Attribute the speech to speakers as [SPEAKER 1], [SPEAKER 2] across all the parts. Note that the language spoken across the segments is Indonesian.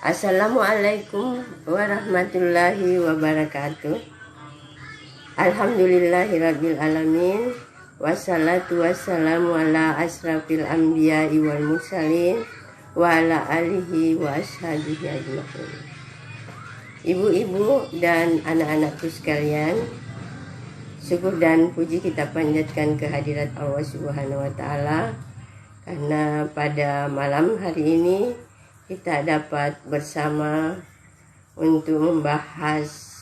[SPEAKER 1] Assalamualaikum warahmatullahi wabarakatuh. Alhamdulillahirabbil alamin. Wassalatu wassalamu ala asrafil anbiya'i wal mursalin wa ala alihi wa ashabihi ajma'in. Ibu-ibu dan anak-anakku sekalian, syukur dan puji kita panjatkan kehadirat Allah Subhanahu wa taala karena pada malam hari ini kita dapat bersama untuk membahas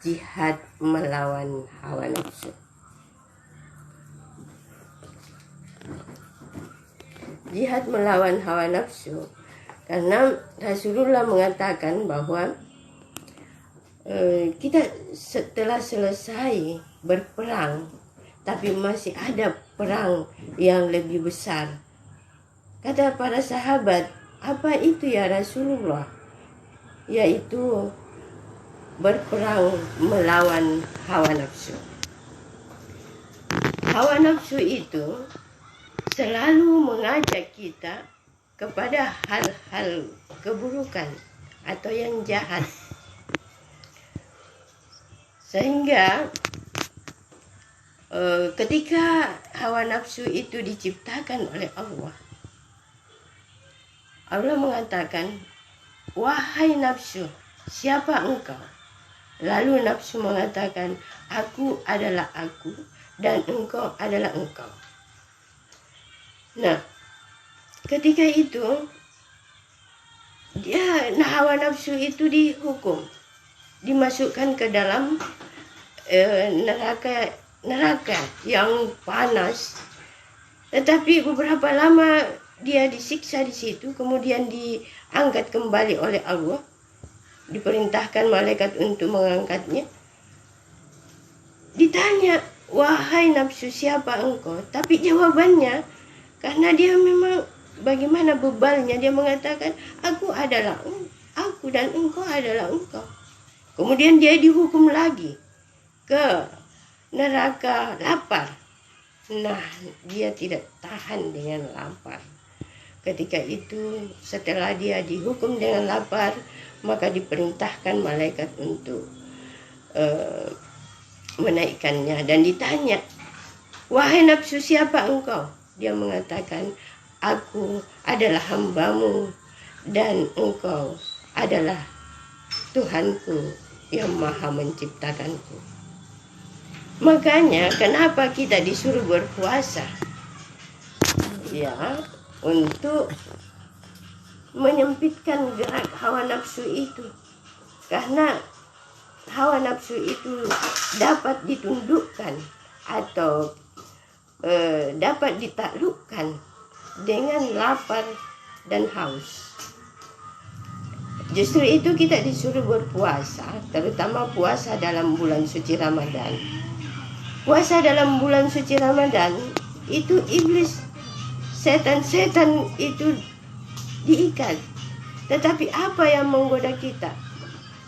[SPEAKER 1] jihad melawan hawa nafsu. Jihad melawan hawa nafsu karena Rasulullah mengatakan bahwa kita setelah selesai berperang tapi masih ada perang yang lebih besar. Kata para sahabat, apa itu ya Rasulullah? Yaitu berperang melawan hawa nafsu. Hawa nafsu itu selalu mengajak kita kepada hal-hal keburukan atau yang jahat. Sehingga ketika hawa nafsu itu diciptakan oleh Allah, Allah mengatakan, wahai nafsu, siapa engkau? Lalu nafsu mengatakan, aku adalah aku dan engkau adalah engkau. Nah, ketika itu hawa nafsu itu dihukum, dimasukkan ke dalam neraka yang panas. Tetapi beberapa lama dia disiksa di situ, kemudian diangkat kembali oleh Allah, diperintahkan malaikat untuk mengangkatnya. Ditanya, wahai nafsu, siapa engkau? Tapi jawabannya, karena dia memang bagaimana bebalnya, dia mengatakan, aku adalah aku dan engkau adalah engkau. Kemudian dia dihukum lagi ke neraka lapar. Nah, dia tidak tahan dengan lapar. Ketika itu, setelah dia dihukum dengan lapar, maka diperintahkan malaikat untuk menaikkannya. Dan ditanya, wahai nafsu, siapa engkau? Dia mengatakan, aku adalah hambamu dan engkau adalah Tuhanku yang maha menciptakanku. Makanya kenapa kita disuruh berpuasa? Ya, untuk menyempitkan gerak hawa nafsu itu. Karena hawa nafsu itu dapat ditundukkan atau dapat ditaklukkan dengan lapar dan haus. Justru itu kita disuruh berpuasa, terutama puasa dalam bulan suci Ramadan. Puasa dalam bulan suci Ramadan itu iblis, setan-setan itu diikat. Tetapi apa yang menggoda kita?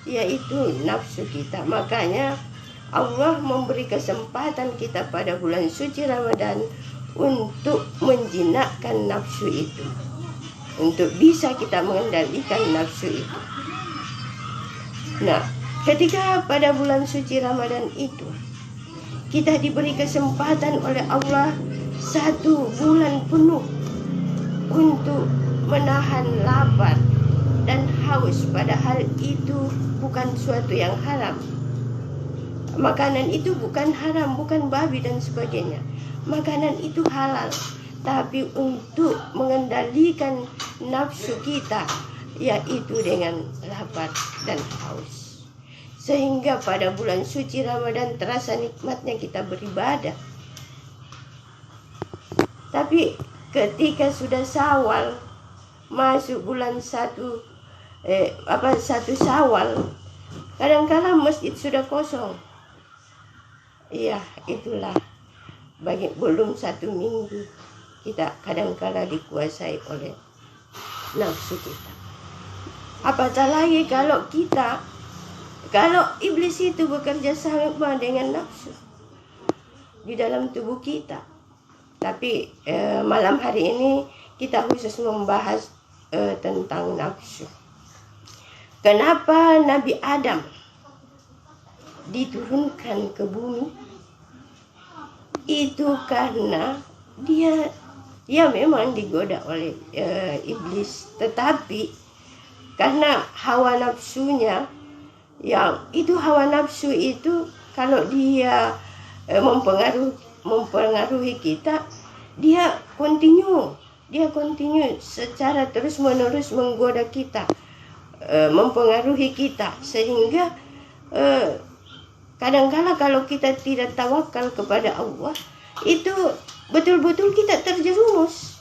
[SPEAKER 1] Yaitu nafsu kita. Makanya Allah memberi kesempatan kita pada bulan suci Ramadan untuk menjinakkan nafsu itu, untuk bisa kita mengendalikan nafsu itu. Nah, ketika pada bulan suci Ramadan itu kita diberi kesempatan oleh Allah 1 bulan penuh untuk menahan lapar dan haus, padahal itu bukan suatu yang haram. Makanan itu bukan haram, bukan babi dan sebagainya. Makanan itu halal. Tapi untuk mengendalikan nafsu kita, yaitu dengan lapar dan haus. Sehingga pada bulan suci Ramadan terasa nikmatnya kita beribadah. Tapi ketika sudah Syawal, masuk bulan 1 Syawal, kadang-kala masjid sudah kosong. Iya, itulah belum 1 minggu kita kadang-kala dikuasai oleh nafsu kita. Apatah lagi kalau iblis itu bekerja sama dengan nafsu di dalam tubuh kita. Tapi malam hari ini kita khusus membahas tentang nafsu. Kenapa Nabi Adam diturunkan ke bumi? Itu karena dia memang digoda oleh iblis, tetapi karena hawa nafsunya, yang itu hawa nafsu itu kalau dia mempengaruhi kita, dia kontinu secara terus menerus menggoda kita, mempengaruhi kita, sehingga kadangkala kalau kita tidak tawakal kepada Allah, itu betul-betul kita terjerumus.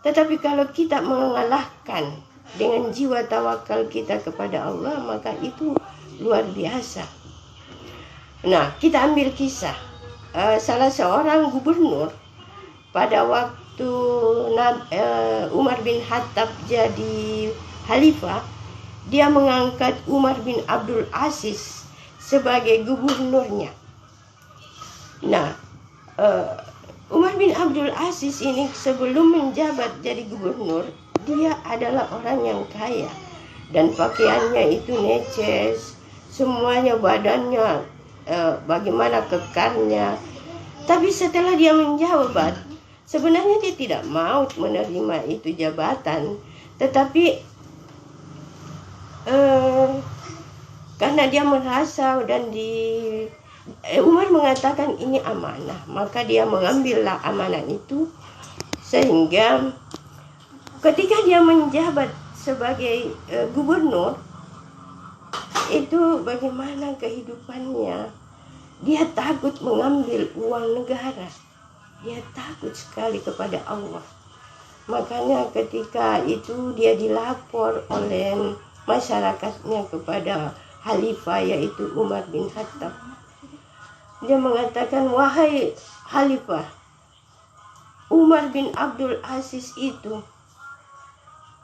[SPEAKER 1] Tetapi kalau kita mengalahkan dengan jiwa tawakal kita kepada Allah, maka itu luar biasa. Nah, kita ambil kisah salah seorang gubernur pada waktu Umar bin Khattab jadi khalifah. Dia mengangkat Umar bin Abdul Aziz sebagai gubernurnya. Nah, Umar bin Abdul Aziz ini sebelum menjabat jadi gubernur, dia adalah orang yang kaya dan pakaiannya itu neces, semuanya badannya bagaimana kekarnya. Tapi setelah dia menjabat, sebenarnya dia tidak mau menerima itu jabatan, tetapi karena dia merasa dan Umar mengatakan ini amanah, maka dia mengambillah amanah itu, sehingga ketika dia menjabat sebagai gubernur, itu bagaimana kehidupannya. Dia takut mengambil uang negara, dia takut sekali kepada Allah. Makanya ketika itu dia dilapor oleh masyarakatnya kepada khalifah, yaitu Umar bin Khattab. Dia mengatakan, wahai khalifah, Umar bin Abdul Aziz itu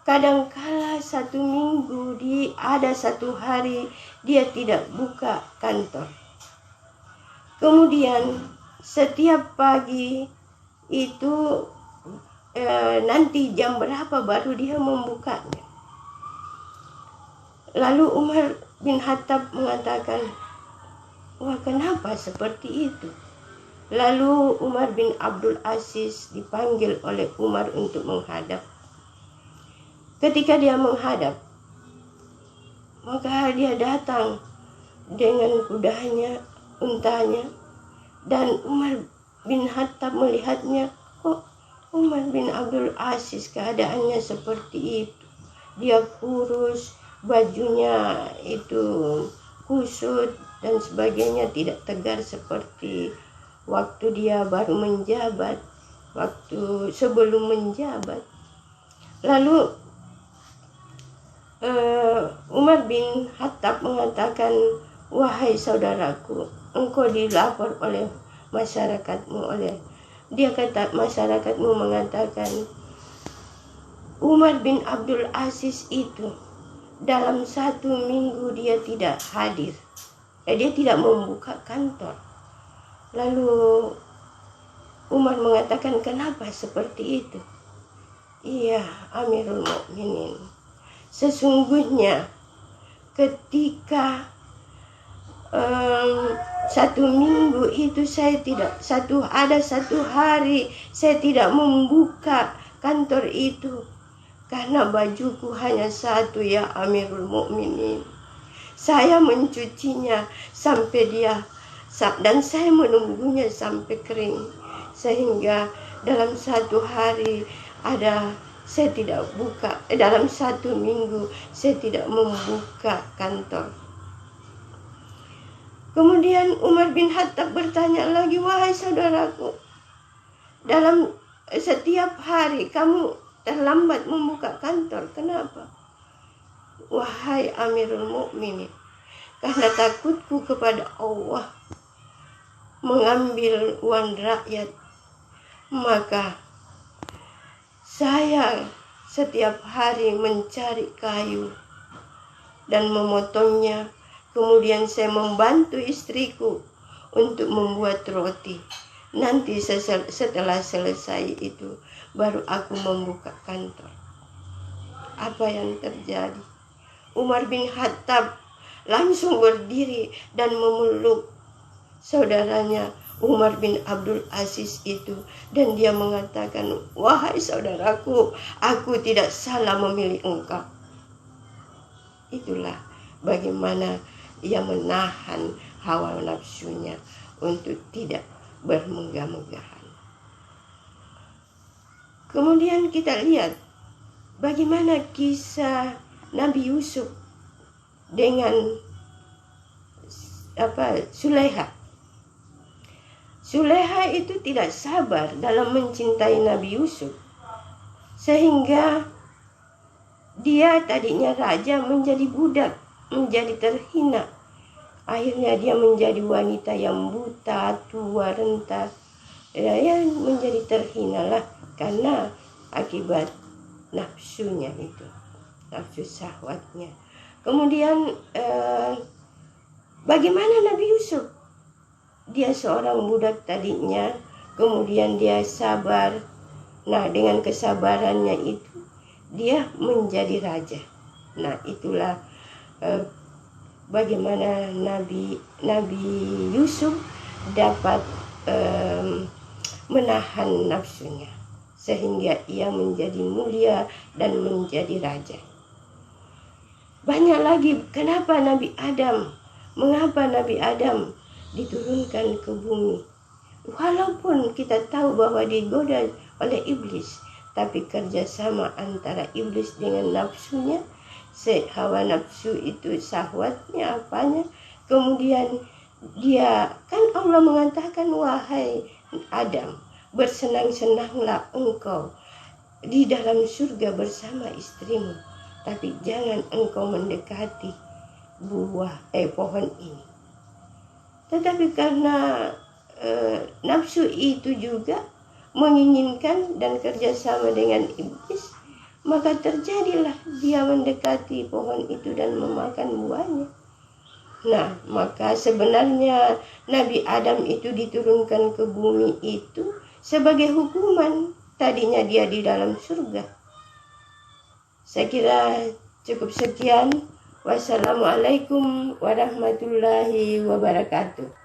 [SPEAKER 1] kadangkala satu minggu ada satu hari dia tidak buka kantor. Kemudian setiap pagi itu nanti jam berapa baru dia membukanya. Lalu Umar bin Khattab mengatakan, wah, kenapa seperti itu? Lalu Umar bin Abdul Aziz dipanggil oleh Umar untuk menghadap. Ketika dia menghadap, maka dia datang dengan kudanya, untanya, dan Umar bin Khattab melihatnya, kok Umar bin Abdul Aziz keadaannya seperti itu. Dia kurus, bajunya itu kusut dan sebagainya, tidak tegar seperti waktu dia baru menjabat, waktu sebelum menjabat. Lalu Umar bin Khattab mengatakan, wahai saudaraku, engkau dilapor oleh masyarakatmu, dia kata masyarakatmu mengatakan, Umar bin Abdul Aziz itu dalam satu minggu dia tidak hadir, dia tidak membuka kantor. Lalu Umar mengatakan, kenapa seperti itu? Iya, Amirul Mukminin, sesungguhnya ketika satu minggu itu ada satu hari saya tidak membuka kantor itu, karena bajuku hanya satu, ya Amirul Mukminin. Saya mencucinya sampai dan saya menunggunya sampai kering, sehingga dalam satu hari saya tidak buka, dalam satu minggu saya tidak membuka kantor. Kemudian Umar bin Khattab bertanya lagi, wahai saudaraku, dalam setiap hari kamu terlambat membuka kantor, kenapa? Wahai Amirul Mukminin, karena takutku kepada Allah mengambil uang rakyat, maka saya setiap hari mencari kayu dan memotongnya. Kemudian saya membantu istriku untuk membuat roti. Nanti setelah selesai itu, baru aku membuka kantor. Apa yang terjadi? Umar bin Khattab langsung berdiri dan memeluk saudaranya Umar bin Abdul Aziz itu, dan dia mengatakan, wahai saudaraku, aku tidak salah memilih engkau. Itulah bagaimana ia menahan hawa nafsunya untuk tidak bermegah-megahan. Kemudian kita lihat bagaimana kisah Nabi Yusuf dengan Zulaiha. Zulaiha itu tidak sabar dalam mencintai Nabi Yusuf, sehingga dia tadinya raja menjadi budak, menjadi terhina. Akhirnya dia menjadi wanita yang buta, tua, renta. Dia menjadi terhina lah karena akibat nafsunya itu, nafsu syahwatnya. Kemudian bagaimana Nabi Yusuf? Dia seorang budak tadinya, kemudian dia sabar. Nah, dengan kesabarannya itu dia menjadi raja. Nah, itulah bagaimana Nabi Yusuf dapat menahan nafsunya sehingga ia menjadi mulia dan menjadi raja. Banyak lagi kenapa mengapa Nabi Adam diturunkan ke bumi. Walaupun kita tahu bahwa digoda oleh iblis, tapi kerjasama antara iblis dengan nafsunya, hawa nafsu itu syahwatnya apanya, kemudian dia kan Allah mengatakan, wahai Adam, bersenang-senanglah engkau di dalam surga bersama istrimu, tapi jangan engkau mendekati pohon ini. Tetapi karena nafsu itu juga menginginkan dan kerjasama dengan iblis, maka terjadilah dia mendekati pohon itu dan memakan buahnya. Nah, maka sebenarnya Nabi Adam itu diturunkan ke bumi itu sebagai hukuman. Tadinya dia di dalam surga. Saya kira cukup sekian. Wassalamualaikum warahmatullahi wabarakatuh.